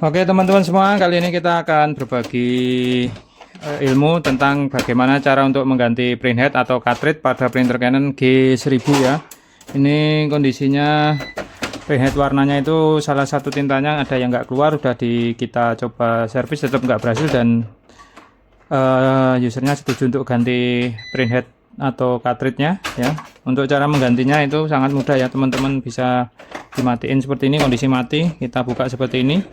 Oke teman-teman semua, kali ini kita akan berbagi ilmu tentang bagaimana cara untuk mengganti printhead atau cartridge pada printer Canon G1000 ya. Ini kondisinya printhead warnanya itu salah satu tintanya ada yang nggak keluar, udah kita coba servis tetap nggak berhasil, dan usernya setuju untuk ganti printhead atau cartridge-nya ya. Untuk cara menggantinya itu sangat mudah ya teman-teman, bisa dimatiin seperti ini, kondisi mati, kita buka seperti ini.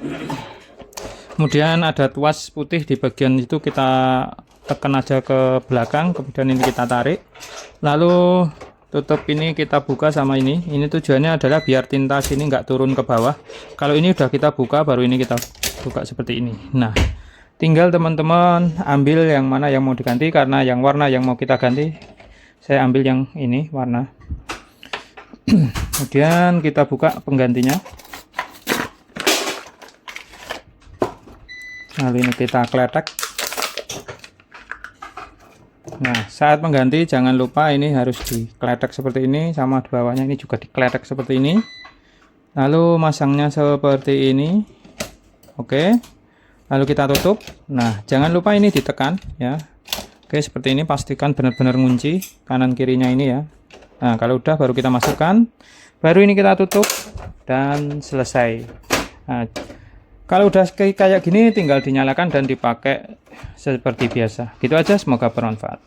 Kemudian ada tuas putih di bagian itu, kita tekan aja ke belakang, kemudian ini kita tarik, lalu tutup ini kita buka sama ini tujuannya adalah biar tinta sini nggak turun ke bawah. Kalau ini udah kita buka, baru ini kita buka seperti ini. Nah, tinggal teman-teman ambil yang mana yang mau diganti, karena yang warna yang mau kita ganti saya ambil yang ini warna. Kemudian kita buka penggantinya, lalu ini kita kletek. Nah, saat mengganti jangan lupa ini harus dikletek seperti ini, sama di bawahnya ini juga dikletek seperti ini, lalu masangnya seperti ini. Oke, lalu kita tutup. Nah, jangan lupa ini ditekan ya. Oke, seperti ini, pastikan benar-benar ngunci kanan kirinya ini ya. Nah, kalau udah baru kita masukkan, baru ini kita tutup dan selesai. Nah, kalau udah kayak gini tinggal dinyalakan dan dipakai seperti biasa. Gitu aja, semoga bermanfaat.